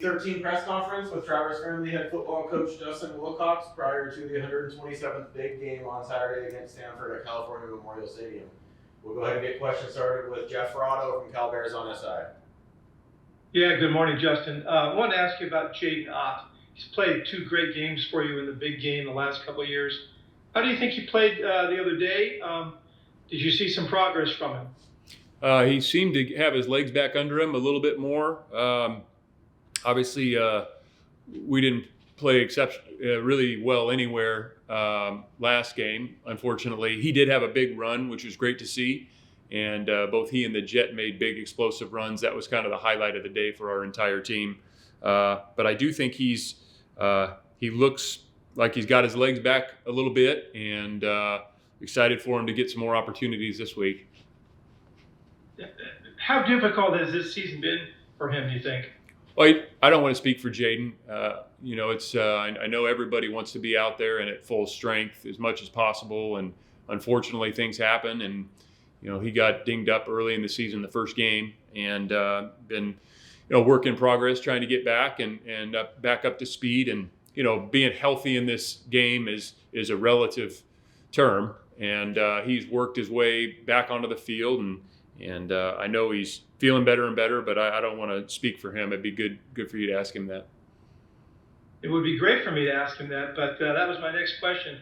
13 press conference with Travers Family head football coach Justin Wilcox prior to the 127th big game on Saturday against Stanford at California Memorial Stadium. We'll go ahead and get questions started with Jeff Ferrado from Cal Bears on SI. Yeah, good morning, Justin. I wanted to ask you about Jaden Ott. He's played 2 great games for you in the big game the last couple of years. How do you think he played the other day? Did you see some progress from him? He seemed to have his legs back under him a little bit more. Obviously, we didn't play really well anywhere last game. Unfortunately, he did have a big run, which was great to see. And both he and the Jet made big explosive runs. That was kind of the highlight of the day for our entire team. But I do think he looks like he's got his legs back a little bit, and excited for him to get some more opportunities this week. How difficult has this season been for him, do you think? Well, I don't want to speak for Jaden. I know everybody wants to be out there and at full strength as much as possible, and unfortunately things happen. And he got dinged up early in the season, the first game, and been work in progress trying to get back and back up to speed. And being healthy in this game is a relative term, and he's worked his way back onto the field, and I know he's feeling better and better, but I don't want to speak for him. It'd be good for you to ask him that. It would be great for me to ask him that, but that was my next question.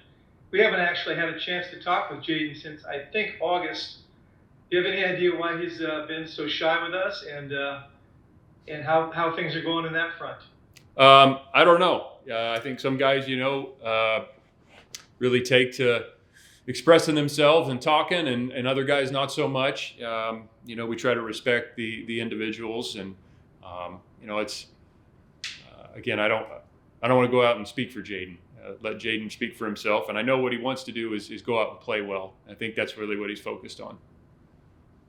We haven't actually had a chance to talk with Jaden since, I think, August. Do you have any idea why he's been so shy with us, and how things are going in that front? I don't know. I think some guys, really take to expressing themselves and talking, and other guys not so much. We try to respect the individuals, and it's again, I don't want to go out and speak for Jaden. Let Jaden speak for himself, and I know what he wants to do is go out and play well. I think that's really what he's focused on.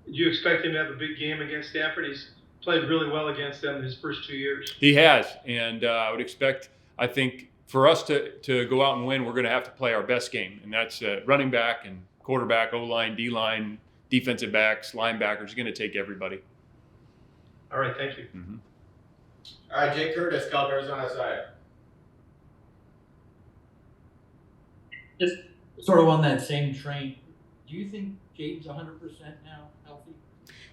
Did you expect him to have a big game against Stanford? He's played really well against them in his first 2 years. He has, and I would expect, I think, for us to go out and win, we're going to have to play our best game, and that's running back and quarterback, O-line, D-line, defensive backs, linebackers. It's going to take everybody. All right, thank you. Mm-hmm. All right, Jake Curtis, Cal Bears on SI. Just sort of on that same train, do you think Jaden's 100% now healthy?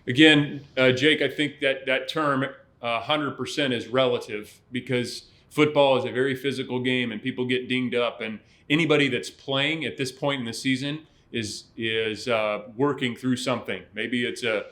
Again, Jake, I think that term 100% is relative, because football is a very physical game and people get dinged up, and anybody that's playing at this point in the season is working through something. Maybe it's a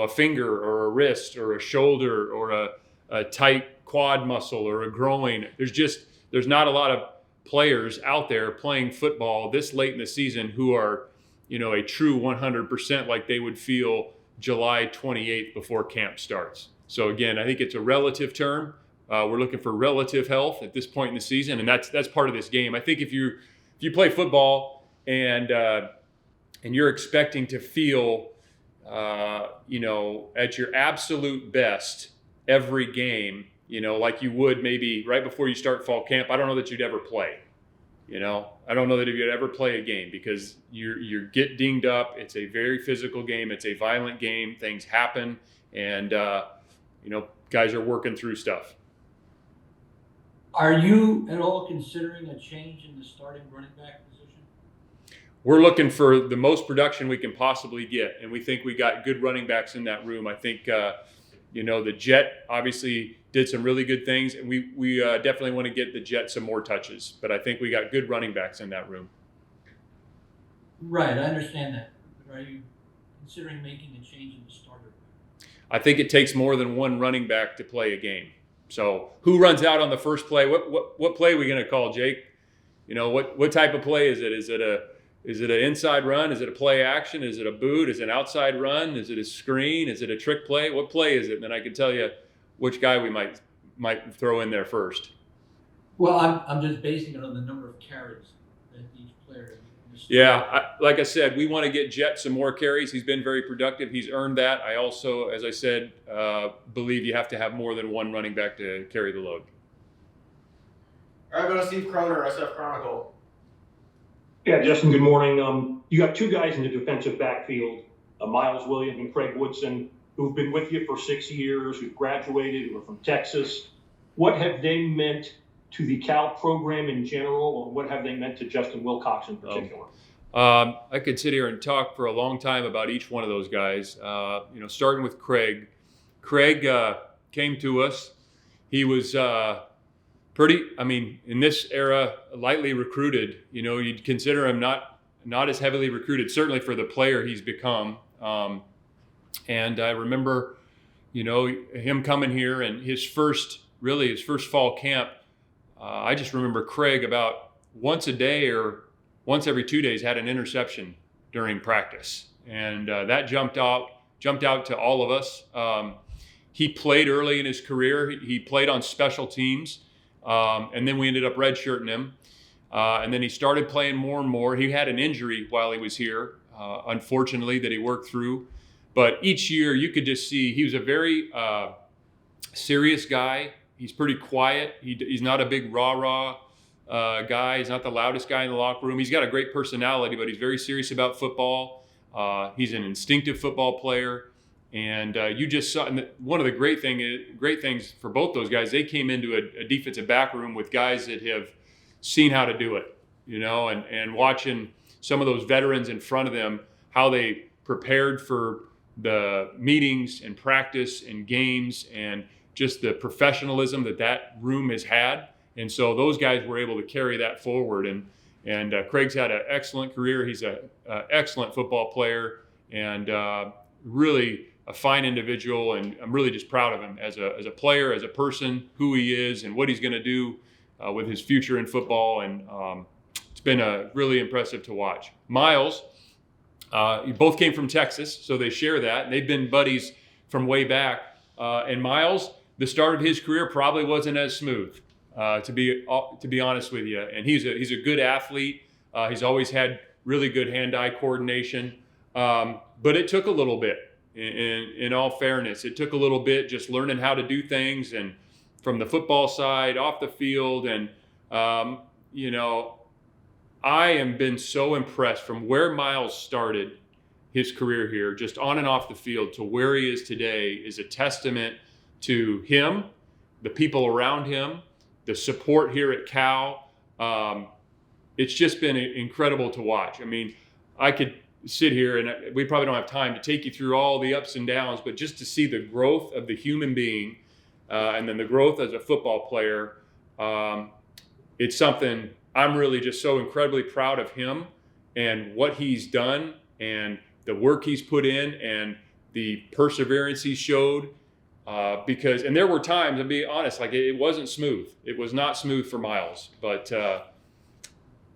finger or a wrist or a shoulder or a tight quad muscle or a groin. There's not a lot of players out there playing football this late in the season who are a true 100% like they would feel July 28th before camp starts. So again, I think it's a relative term. We're looking for relative health at this point in the season, and that's part of this game. I think if you play football and you're expecting to feel at your absolute best every game, like you would maybe right before you start fall camp, I don't know that you'd ever play. I don't know that if you'd ever play a game, because you get dinged up. It's a very physical game. It's a violent game. Things happen, and guys are working through stuff. Are you at all considering a change in the starting running back position? We're looking for the most production we can possibly get, and we think we got good running backs in that room. I think, the Jet obviously did some really good things, and we definitely want to get the Jet some more touches. But I think we got good running backs in that room. Right, I understand that. But are you considering making a change in the starter? I think it takes more than one running back to play a game. So who runs out on the first play? What play are we going to call, Jake? What type of play is it? Is it an inside run? Is it a play action? Is it a boot? Is it an outside run? Is it a screen? Is it a trick play? What play is it? And then I can tell you which guy we might throw in there first. Well, I'm just basing it on the number of carries that each player. Yeah, like I said, we want to get Jet some more carries. He's been very productive. He's earned that. I also, as I said, believe you have to have more than one running back to carry the load. All right, go to Steve Croner, SF Chronicle. Yeah, Justin, good morning. You got 2 guys in the defensive backfield, Miles Williams and Craig Woodson, who've been with you for 6 years, who've graduated, who are from Texas. what have they meant to the Cal program in general, or what have they meant to Justin Wilcox in particular? I could sit here and talk for a long time about each one of those guys. Starting with Craig. Craig came to us. He was in this era, lightly recruited. You'd consider him not as heavily recruited, certainly for the player he's become. And I remember, him coming here and his first fall camp. I just remember Craig about once a day or once every 2 days had an interception during practice. And that jumped out to all of us. He played early in his career. He played on special teams. And then we ended up redshirting him. And then he started playing more and more. He had an injury while he was here, unfortunately, that he worked through. But each year you could just see he was a very serious guy. He's pretty quiet. He's not a big rah-rah guy. He's not the loudest guy in the locker room. He's got a great personality, but he's very serious about football. He's an instinctive football player. And you just saw, and one of the great things for both those guys, they came into a defensive back room with guys that have seen how to do it, and watching some of those veterans in front of them, how they prepared for the meetings and practice and games and just the professionalism that room has had. And so those guys were able to carry that forward. And Craig's had an excellent career. He's an excellent football player and really a fine individual. And I'm really just proud of him as a player, as a person, who he is and what he's going to do with his future in football. And it's been really impressive to watch. Miles, you both came from Texas, so they share that. And they've been buddies from way back. And Miles, the start of his career probably wasn't as smooth, to be honest with you. And he's a good athlete. He's always had really good hand-eye coordination. But it took a little bit. In all fairness, it took a little bit just learning how to do things, and from the football side, off the field, and I have been so impressed from where Miles started his career here, just on and off the field, to where he is today, is a testament to him, the people around him, the support here at Cal. It's just been incredible to watch. I mean, I could sit here and we probably don't have time to take you through all the ups and downs, but just to see the growth of the human being and then the growth as a football player, it's something I'm really just so incredibly proud of him and what he's done and the work he's put in and the perseverance he showed. Because there were times, I'll be honest, like it wasn't smooth. It was not smooth for Miles, but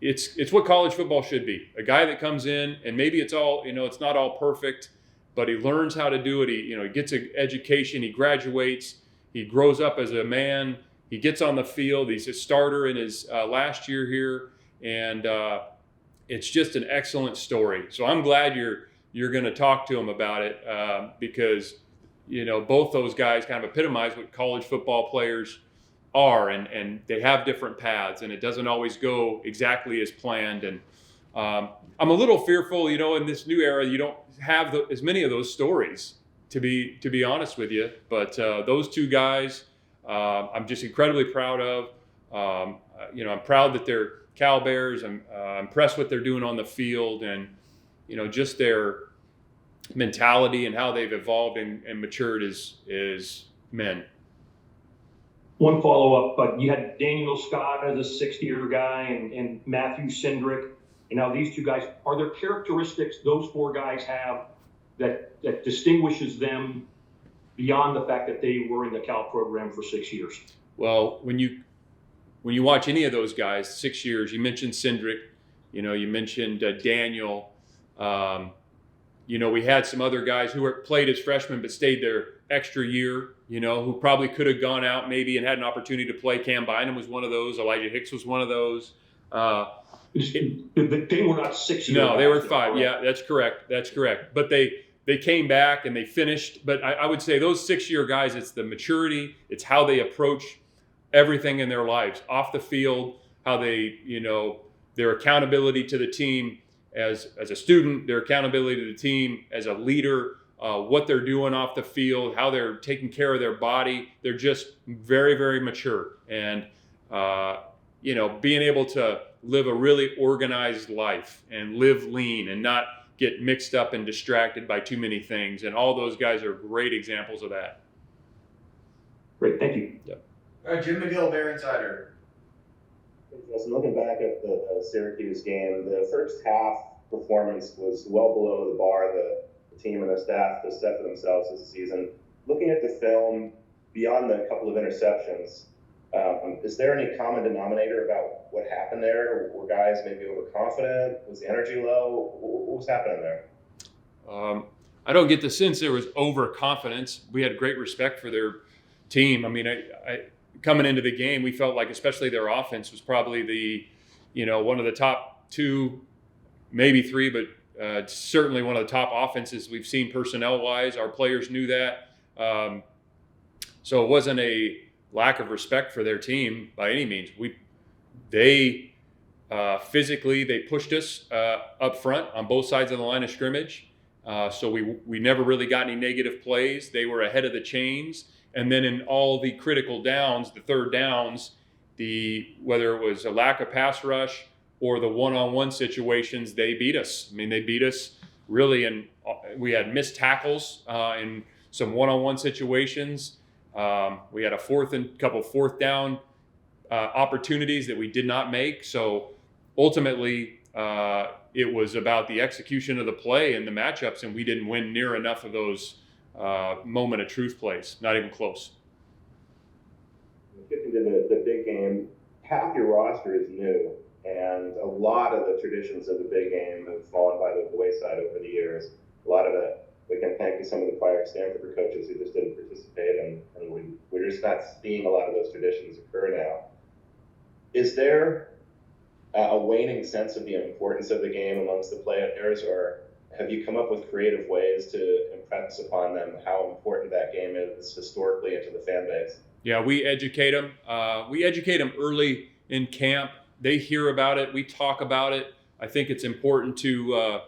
it's what college football should be. A guy that comes in and maybe it's not all perfect, but he learns how to do it. He gets an education, he graduates, he grows up as a man, he gets on the field, he's a starter in his last year here, and it's just an excellent story. So I'm glad you're going to talk to him about it because both those guys kind of epitomize what college football players are, and they have different paths, and it doesn't always go exactly as planned. And I'm a little fearful, in this new era, you don't have as many of those stories, to be honest with you. But those two guys, I'm just incredibly proud of. I'm proud that they're Cal Bears. I'm impressed what they're doing on the field, and just their mentality and how they've evolved and matured as men. One follow-up, but you had Daniel Scott as a sixth-year guy and Matthew Cindric. And now these two guys, are there characteristics those four guys have that distinguishes them beyond the fact that they were in the Cal program for 6 years? Well, when you watch any of those guys, 6 years, you mentioned Cindric, you mentioned Daniel. We had some other guys who played as freshmen but stayed their extra year, who probably could have gone out maybe and had an opportunity to play. Cam Bynum was one of those. Elijah Hicks was one of those. They were not 6 years. No, they were 5. Yeah, that's correct. But they came back and they finished. But I would say those 6-year guys, it's the maturity, it's how they approach everything in their lives, off the field, how they, their accountability to the team as a student, their accountability to the team as a leader, what they're doing off the field, how they're taking care of their body. They're just very, very mature. And, being able to live a really organized life and live lean and not get mixed up and distracted by too many things. And all those guys are great examples of that. Great, thank you. Yep. All right, Jim McGill, Bear Insider. Justin, looking back at the Syracuse game, the first half performance was well below the bar the team and the staff to set for themselves this season. Looking at the film, beyond the couple of interceptions, is there any common denominator about what happened there? Were guys maybe overconfident? Was the energy low? What was happening there? I don't get the sense there was overconfidence. We had great respect for their team. I mean, I coming into the game, we felt like especially their offense was probably one of the top two, maybe three, but certainly one of the top offenses we've seen personnel-wise. Our players knew that. So it wasn't a lack of respect for their team by any means. They physically, they pushed us up front on both sides of the line of scrimmage. So we never really got any negative plays. They were ahead of the chains. And then in all the critical downs, the third downs, whether it was a lack of pass rush or the one-on-one situations, they beat us. I mean, they beat us really, and we had missed tackles in some one-on-one situations. We had a couple fourth down opportunities that we did not make. So ultimately, it was about the execution of the play and the matchups, and we didn't win near enough of those moment of truth plays. Not even close. Getting to the big game, half your roster is new, and a lot of the traditions of the big game have fallen by the wayside over the years. A lot of it, we can thank some of the prior Stanford coaches who just didn't participate, and we're just not seeing a lot of those traditions occur now. Is there a waning sense of the importance of the game amongst the players, or have you come up with creative ways to impress upon them how important that game is historically and to the fan base? Yeah, we educate them. We educate them early in camp. They hear about it. We talk about it. I think it's important to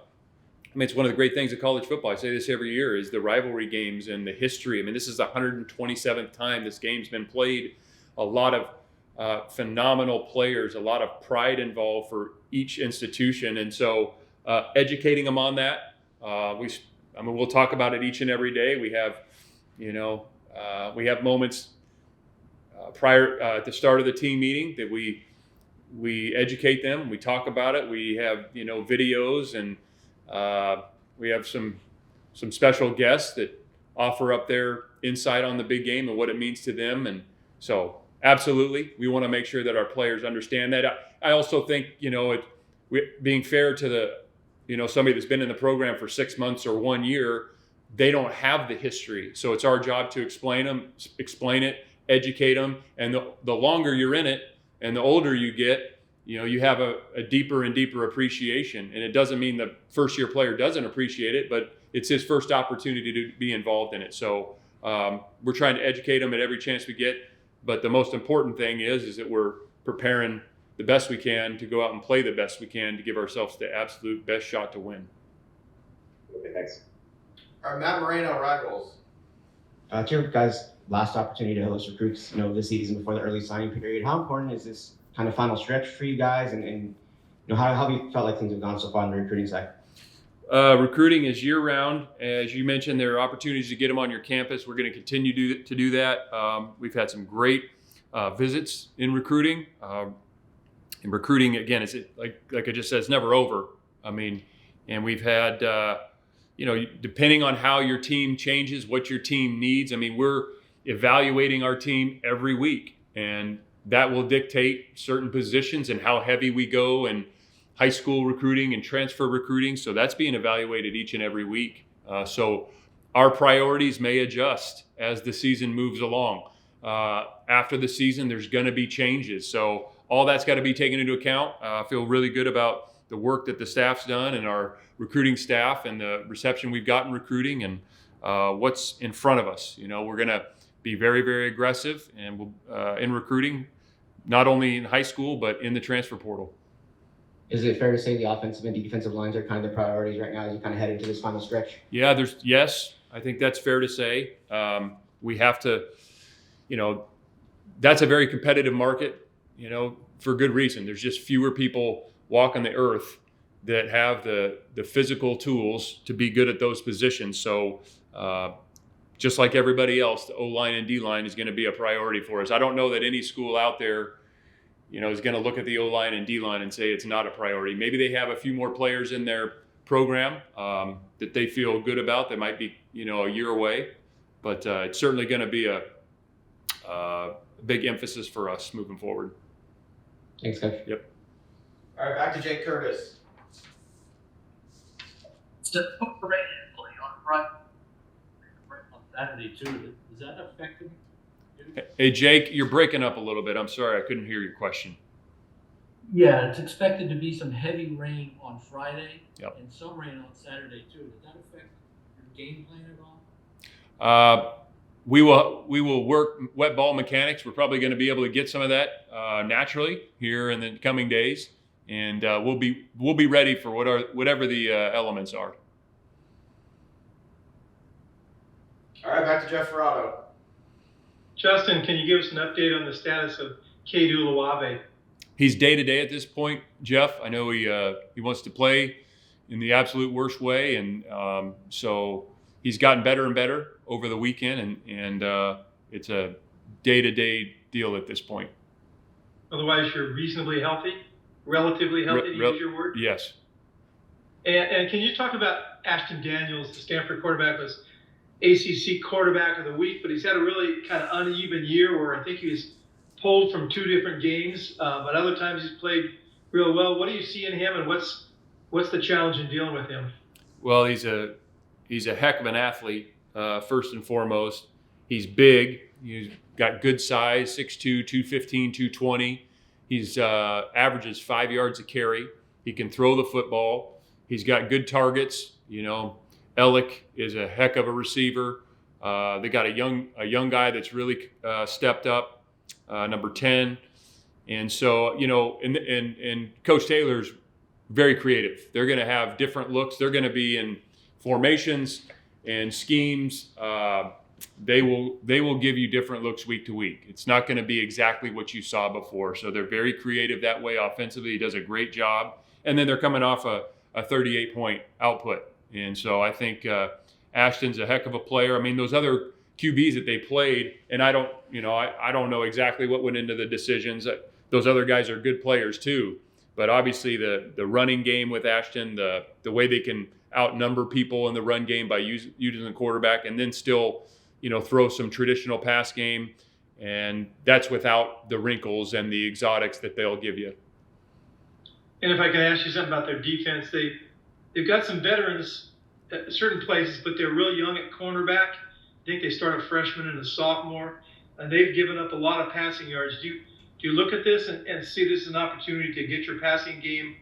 it's one of the great things of college football. I say this every year, is the rivalry games and the history. I mean, this is the 127th time this game's been played. A lot of phenomenal players, a lot of pride involved for each institution. And so educating them on that, we'll talk about it each and every day. We have, we have moments prior at the start of the team meeting that we educate them. We talk about it. We have, videos, and we have some special guests that offer up their insight on the big game and what it means to them. And so absolutely, we want to make sure that our players understand that. I also think, being fair to the, somebody that's been in the program for 6 months or 1 year, they don't have the history. So it's our job to explain it, educate them. And the longer you're in it and the older you get, you have a deeper and deeper appreciation. And it doesn't mean the first year player doesn't appreciate it, but it's his first opportunity to be involved in it. So we're trying to educate them at every chance we get. But the most important thing is that we're preparing the best we can to go out and play the best we can to give ourselves the absolute best shot to win. Okay, thanks. All right, Matt Moreno, Rivals. It's your guys' last opportunity to host recruits, this season before the early signing period. How important is this kind of final stretch for you guys, and how have you felt like things have gone so far on the recruiting side? Recruiting is year-round. As you mentioned, there are opportunities to get them on your campus. We're going to continue to do that. We've had some great visits in recruiting. And recruiting, again, is like I just said, it's never over. I mean, and we've had, depending on how your team changes, what your team needs. I mean, we're evaluating our team every week, and that will dictate certain positions and how heavy we go in high school recruiting and transfer recruiting. So that's being evaluated each and every week. So our priorities may adjust as the season moves along. After the season, there's going to be changes. So all that's got to be taken into account. I feel really good about the work that the staff's done and our recruiting staff and the reception we've gotten recruiting and what's in front of us. We're going to be very, very aggressive and in recruiting, not only in high school, but in the transfer portal. Is it fair to say the offensive and defensive lines are kind of the priorities right now as you kind of head into this final stretch? Yeah, yes. I think that's fair to say. We have to, that's a very competitive market, for good reason. There's just fewer people walking the earth that have the physical tools to be good at those positions. So just like everybody else, the O-line and D-line is going to be a priority for us. I don't know that any school out there, is going to look at the O-line and D-line and say it's not a priority. Maybe they have a few more players in their program that they feel good about that might be, a year away. But it's certainly going to be a big emphasis for us moving forward. Thanks, Coach. Yep. All right, back to Jake Curtis. On Saturday too, is that affected? Hey, Jake, you're breaking up a little bit. I'm sorry, I couldn't hear your question. Yeah, it's expected to be some heavy rain on Friday. Yep. And some rain on Saturday too. Does that affect your game plan at all? We will work wet ball mechanics. We're probably going to be able to get some of that naturally here in the coming days, and we'll be ready for whatever the elements are. All right, back to Jeff Ferrato. Justin, can you give us an update on the status of Kedu Luave? He's day-to-day at this point, Jeff. I know he wants to play in the absolute worst way, and so he's gotten better and better over the weekend, and it's a day-to-day deal at this point. Otherwise, you're reasonably healthy, relatively healthy, to use your word? Yes. And can you talk about Ashton Daniels, the Stanford quarterback, was ACC quarterback of the week, but he's had a really kind of uneven year where I think he was pulled from 2 different games, but other times he's played real well. What do you see in him, and what's the challenge in dealing with him? Well, he's a heck of an athlete, first and foremost. He's big. He's got good size, 6'2", 215, 220. He's averages 5 yards a carry. He can throw the football. He's got good targets. Ellick is a heck of a receiver. They got a young guy that's really stepped up, number 10. And so, and Coach Taylor's very creative. They're going to have different looks. They're going to be in formations and schemes. They will give you different looks week to week. It's not going to be exactly what you saw before. So they're very creative that way offensively. He does a great job. And then they're coming off a 38-point output. And so I think Ashton's a heck of a player. I mean, those other QBs that they played, and I don't know exactly what went into the decisions. Those other guys are good players too. But obviously the running game with Ashton, the way they can outnumber people in the run game by using the quarterback, and then still, throw some traditional pass game, and that's without the wrinkles and the exotics that they'll give you. And if I can ask you something about their defense, they've got some veterans at certain places, but they're real young at cornerback. I think they start a freshman and a sophomore, and they've given up a lot of passing yards. Do you look at this and see this as an opportunity to get your passing game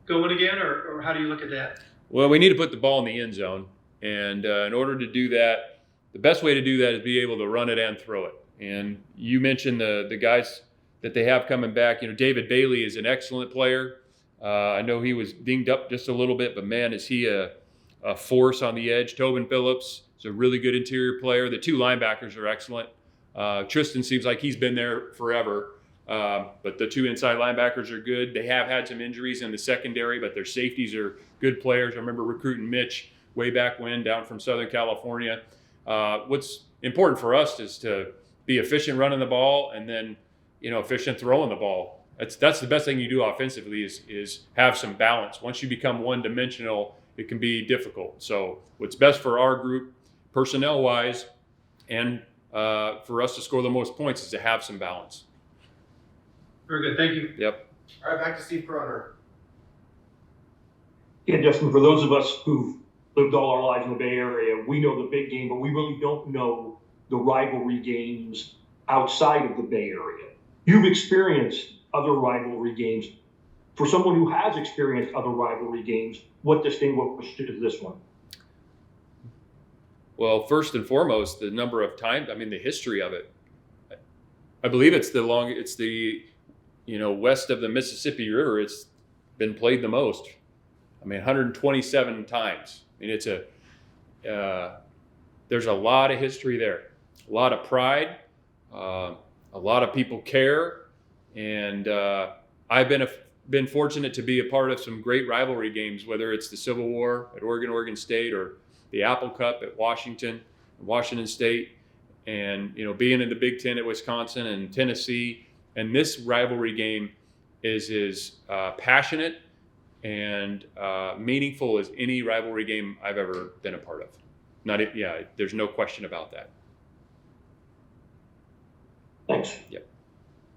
going again, or how do you look at that? Well, we need to put the ball in the end zone, and in order to do that, the best way to do that is be able to run it and throw it. And you mentioned the guys that they have coming back. David Bailey is an excellent player. I know he was dinged up just a little bit, but man, is he a force on the edge. Tobin Phillips is a really good interior player. The 2 linebackers are excellent. Tristan seems like he's been there forever, but the 2 inside linebackers are good. They have had some injuries in the secondary, but their safeties are good players. I remember recruiting Mitch way back when down from Southern California. What's important for us is to be efficient running the ball and then, efficient throwing the ball. That's the best thing you do offensively is have some balance. Once you become one-dimensional, it can be difficult. So what's best for our group, personnel-wise, and for us to score the most points is to have some balance. Very good. Thank you. Yep. All right, back to Steve Croner. Yeah, Justin, for those of us who've lived all our lives in the Bay Area, we know the big game, but we really don't know the rivalry games outside of the Bay Area. You've experienced other rivalry games. For someone who has experienced other rivalry games, what distinguishes this one? Well, first and foremost, the number of times, the history of it. I believe it's the west of the Mississippi River, it's been played the most. 127 times. It's there's a lot of history there, a lot of pride, a lot of people care, and I've been fortunate to be a part of some great rivalry games, whether it's the Civil War at Oregon State, or the Apple Cup at Washington State, and being in the Big Ten at Wisconsin and Tennessee. And this rivalry game is as passionate and meaningful as any rivalry game I've ever been a part of. There's no question about that. Thanks. Yep.